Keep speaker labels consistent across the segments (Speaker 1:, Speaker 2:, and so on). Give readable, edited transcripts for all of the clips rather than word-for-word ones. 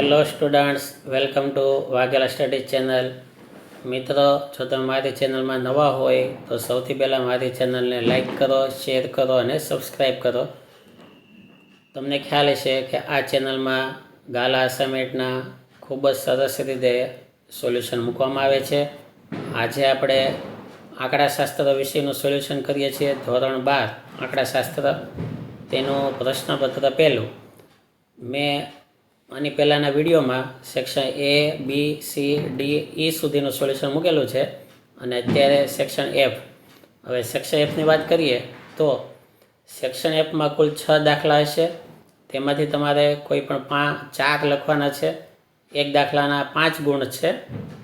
Speaker 1: Hello students, welcome to Vaghela study channel. મિત્રો, જો તમે મારી ચેનલમાં નવા હોય તો સૌથી પહેલાં મારી ચેનલને લાઈક કરો, શેર કરો અને સબસ્ક્રાઈબ કરો. તમને ખ્યાલ હશે કે આ ચેનલમાં ગાલા અસાઇનમેન્ટના ખૂબ જ સરસ રીતે સોલ્યુશન મૂકવામાં આવે છે. આજે આપણે આંકડાશાસ્ત્ર વિષયનું સોલ્યુશન કરીએ છીએ. ધોરણ 12 આંકડાશાસ્ત્ર, તેનું પ્રશ્નપત્ર પહેલું. મેં આની પહેલાંના વિડીયોમાં section A, B, C, D, E સુધીનું સોલ્યુશન મૂકેલું છે અને અત્યારે સેક્શન F. હવે સેક્શન Fની વાત કરીએ તો સેક્શન Fમાં કુલ 6 દાખલા હશે. તેમાંથી તમારે કોઈ પણ 4 લખવાના છે. એક દાખલાના 5 ગુણ છે.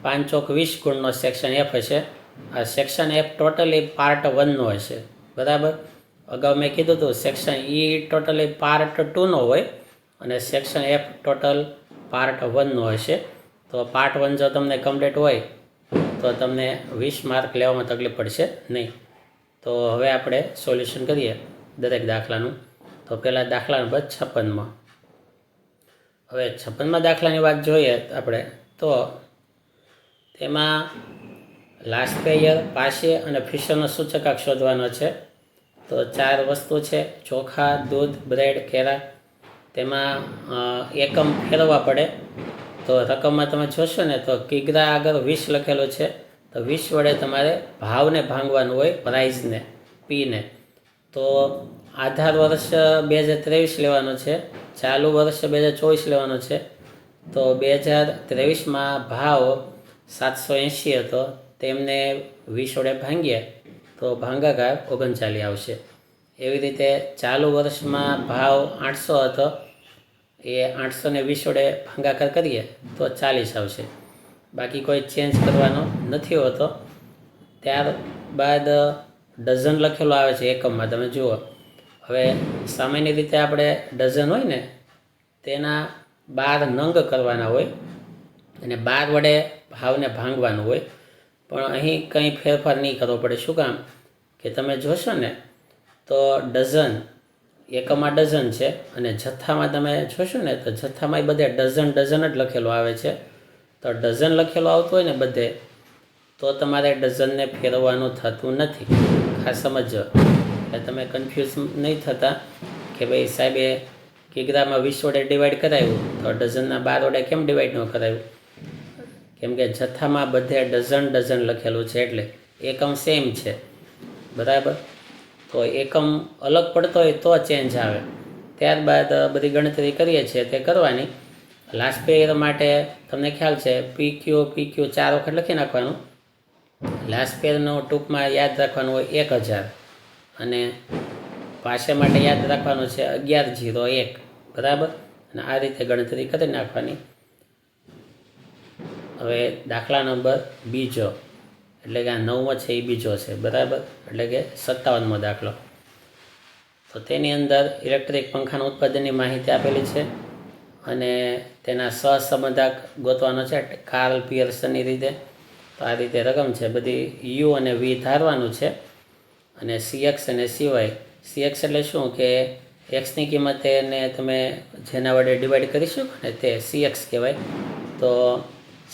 Speaker 1: 5 ચોક 20 ગુણનો સેક્શન F હશે. આ સેક્શન F ટોટલી પાર્ટ 1નો હશે, બરાબર. અગાઉ મેં કીધું હતું સેક્શન E ટોટલી પાર્ટ 2નો હોય અને સેક્શન F ટોટલ પાર્ટ 1નો હશે. તો પાર્ટ 1 જો તમને કમ્પ્લીટ હોય તો તમને 20 માર્ક લેવામાં તકલીફ પડશે નહીં. તો હવે આપણે સોલ્યુશન કરીએ દરેક દાખલાનું. તો પહેલાં દાખલા નંબર 56માં. હવે 56મા દાખલાની વાત જોઈએ આપણે તો તેમાં લાસ્ટ પેયર, પાશે અને ફિશરનો સૂચકાંક શોધવાનો છે. તો 4 વસ્તુ છે: ચોખા, દૂધ, બ્રેડ, કેળા. તેમાં એકમ ફેરવવા પડે. તો રકમમાં તમે જોશો ને તો કિગ્રા આગળ 20 લખેલું છે. તો 20 વડે તમારે ભાવને ભાંગવાનું હોય, પ્રાઇઝને, પીને. તો આધાર વર્ષ 2023 લેવાનો છે, ચાલુ વર્ષ 2024 લેવાનો છે. તો 2023માં ભાવ 780 હતો, તેમને 20 વડે ભાંગીએ તો ભાંગાકાર 39 આવશે. એવી રીતે ચાલુ વર્ષમાં ભાવ 800 હતો, એ 820 વડે ભાગાકાર કરીએ તો 40 આવશે. બાકી કોઈ ચેન્જ કરવાનો નથી હોતો. ત્યારબાદ ડઝન લખેલો આવે છે એકમમાં, તમે જુઓ. હવે સામાન્ય રીતે આપણે ડઝન હોય ને તેના 12 નંગ કરવાના હોય અને 12 વડે ભાવને ભાંગવાનું હોય. પણ અહીં કંઈ ફેરફાર નહીં કરવો પડે. શું કામ કે તમે જોશો ને તો ડઝન એકમમાં ડઝન છે અને જથ્થામાં તમે જોશો ને તો જથ્થામાં બધે ડઝન જ લખેલું આવે છે. તો ડઝન લખેલું આવતું હોય ને બધે, તો તમારે ડઝનને ફેરવવાનું થતું નથી. ખાસ સમજો, એટલે તમે કન્ફ્યુઝ નહીં થતા કે ભાઈ સાહેબે કિગ્રામાં 20 વડે ડિવાઈડ કરાવ્યું તો ડઝનના 12 વડે કેમ ડિવાઈડ ન કરાવ્યું. કેમ કે જથ્થામાં બધે ડઝન લખેલું છે એટલે એકમ સેમ છે, બરાબર. તો એકમ અલગ પડતો હોય તો ચેન્જ આવે. ત્યારબાદ બધી ગણતરી કરીએ છીએ તે કરવાની. લાસ્ટ પેયર માટે તમને ખ્યાલ છે PQ 4 વખત લખી નાખવાનું. લાસ્ટ પેયરનું ટૂંકમાં યાદ રાખવાનું હોય 1000 અને પાશે માટે યાદ રાખવાનું છે 1101, બરાબર. અને આ રીતે ગણતરી કરી નાખવાની. હવે દાખલા નંબર બીજો, એટલે કે આ 9મો છે એ બીજો છે, બરાબર. એટલે કે 57મો દાખલો. તો તેની અંદર ઇલેક્ટ્રિક પંખાના ઉત્પાદનની માહિતી આપેલી છે અને તેના સહસંબંધક ગોતવાનો છે કાર્લ પિયર્સનની રીતે. તો આ રીતે રકમ છે બધી U અને V ધારવાનું છે અને CX અને CY. CX એટલે શું કે એક્સની કિંમત એને તમે જેના વડે ડિવાઈડ કરી શકો ને તે CX કહેવાય. તો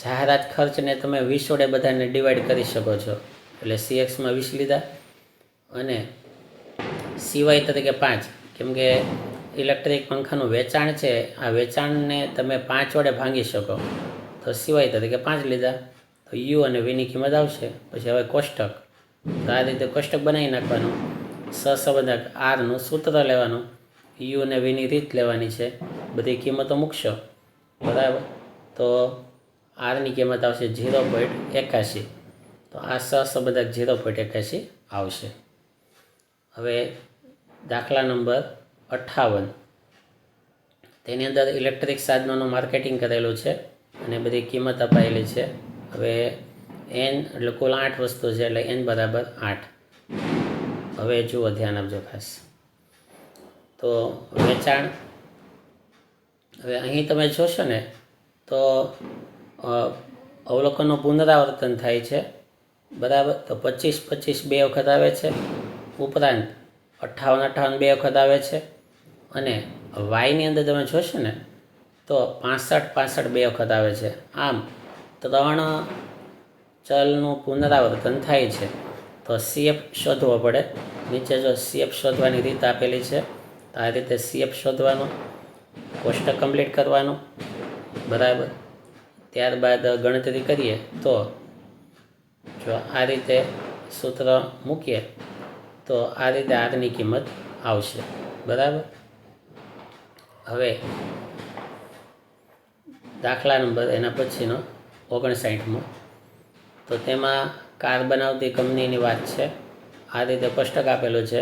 Speaker 1: જાહેરાત ખર્ચને તમે 20 વડે બધાને ડિવાઈડ કરી શકો છો, એટલે CXમાં 20 લીધા. અને CY તરીકે 5, કેમ કે ઇલેક્ટ્રિક પંખાનું વેચાણ છે, આ વેચાણને તમે 5 વડે ભાંગી શકો, તો CY તરીકે 5 લીધા. તો U અને Vની કિંમત આવશે. પછી હવે કોષ્ટક. તો આ રીતે કોષ્ટક બનાવી નાખવાનું. સહસંબંધક Rનું સૂત્ર લેવાનું, U અને Vની રીત લેવાની છે, બધી કિંમતો મૂકશો, બરાબર. તો Rની કિંમત આવશે 0.81. તો આ સહસંબંધક 0.81 આવશે. હવે દાખલા નંબર 58. તેની અંદર ઇલેક્ટ્રિક સાધનોનું માર્કેટિંગ કરેલું છે અને બધી કિંમત અપાયેલી છે. હવે N એટલે કુલ 8 વસ્તુ છે, એટલે N બરાબર 8. હવે જુઓ, ધ્યાન આપજો ખાસ. તો વેચાણ, હવે અહીં તમે જોશો ને તો અવલોકનનું પુનરાવર્તન થાય છે, બરાબર. તો 25 બે વખત આવે છે, ઉપરાંત 58 બે વખત આવે છે. અને વાયની અંદર તમે જોશો ને તો 65 બે વખત આવે છે. આમ 3 ચલનું પુનરાવર્તન થાય છે. તો CF શોધવો પડે. નીચે જો CF શોધવાની રીત આપેલી છે, તો આ રીતે CF શોધવાનું, કોષ્ટક કમ્પ્લીટ કરવાનું, બરાબર. ત્યારબાદ ગણતરી કરીએ તો જો આ રીતે સૂત્ર મૂકીએ તો આ રીતે આરની કિંમત આવશે, બરાબર. હવે દાખલા નંબર એના પછીનો 59મો. તો તેમાં કાર બનાવતી કંપનીની વાત છે. આ રીતે કોષ્ટક આપેલું છે,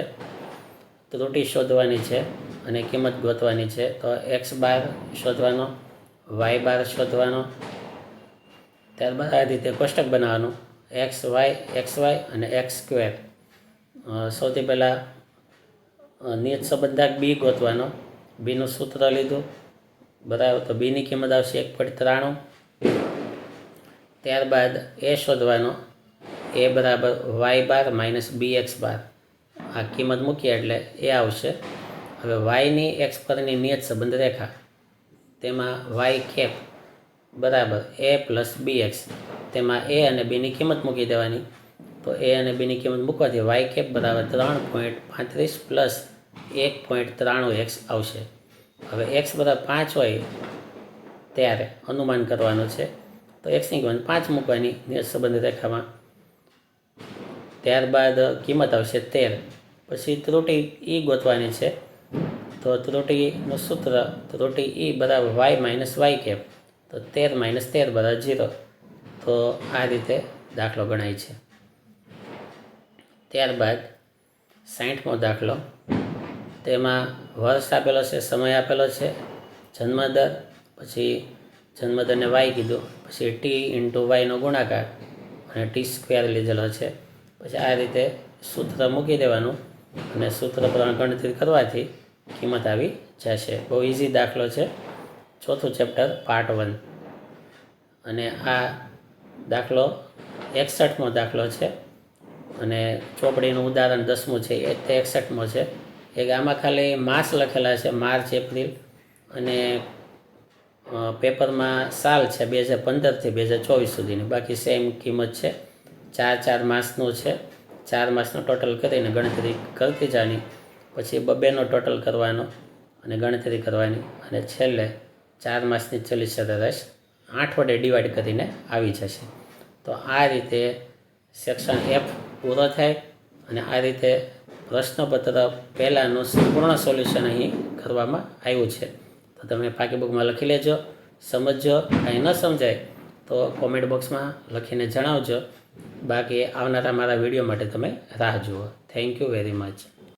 Speaker 1: ત્રુટિ શોધવાની છે અને કિંમત ગોતવાની છે. તો X બાર શોધવાનો, Y બાર શોધવાનો, ત્યારબાદ આ રીતે કોષ્ટક બનાવવાનું, XY અને X². સૌથી પહેલાં નિયત સંબંધાંક B ગોતવાનો. બીનું સૂત્ર લીધું, બરાબર. તો બીની કિંમત આવશે 1.93. ત્યારબાદ એ શોધવાનો, A બરાબર Y બાર માઇનસ BX બાર. આ કિંમત મૂકીએ એટલે એ આવશે. હવે વાયની X પરની નિયત સંબંધ રેખા, તેમાં Y કેપ બરાબર A પ્લસ BX. તેમાં A અને Bની કિંમત મૂકી દેવાની. તો A અને Bની કિંમત મૂકવાથી Y કેપ બરાબર 3.35 પ્લસ 1.93x આવશે. હવે X બરાબર 5 હોય ત્યારે અનુમાન કરવાનું છે. તો Xની કિંમત 5 મૂકવાની નિયત સંબંધ રેખામાં. ત્યારબાદ કિંમત આવશે 13. પછી ત્રુટિ E ગોતવાની છે. તો ત્રુટિનું સૂત્ર, ત્રુટિ E બરાબર Y માઇનસ Y કેપ. તો 13 માઇનસ 13 બરાબર 0. તો આ રીતે દાખલો ગણાય છે. ત્યારબાદ 60મો દાખલો. તેમાં વર્ષ આપેલો છે, સમય આપેલો છે, જન્મદર, પછી જન્મદરને Y કીધું, પછી T ઇન્ટુ Yનો ગુણાકાર અને T² લીધેલો છે. પછી આ રીતે સૂત્ર મૂકી દેવાનું અને સૂત્ર પ્રમાણે ગણતરી કરવાથી કિંમત આવી જશે. બહુ ઇઝી દાખલો છે. ચોથું ચેપ્ટર પાર્ટ 1. અને આ દાખલો 61મો દાખલો છે. અને ચોપડીનું ઉદાહરણ 10મું છે, એ તે 61મો છે. આમાં ખાલી માસ લખેલા છે, માર્ચ, એપ્રિલ, અને પેપરમાં સાલ છે 2015થી 2024 સુધીની. બાકી સેમ કિંમત છે. 4 માસનું છે. 4 માસનો ટોટલ કરીને ગણતરી કરતી જવાની. પછી 2નો ટોટલ કરવાનો અને ગણતરી કરવાની. અને છેલ્લે 4 માસની ચલિત સરેરાશ 8 વડે ડિવાઈડ કરીને આવી જશે. તો આ રીતે સેક્શન F પૂરો થાય. અને આ રીતે પ્રશ્નપત્ર પહેલાંનું સંપૂર્ણ સોલ્યુશન અહીં કરવામાં આવ્યું છે. તો તમે પાકી બુકમાં લખી લેજો, સમજજો. કાંઈ ન સમજાય તો કોમેન્ટ બોક્સમાં લખીને જણાવજો. બાકી આવનારા મારા વિડીયો માટે તમે રાહ જુઓ. Thank you very much.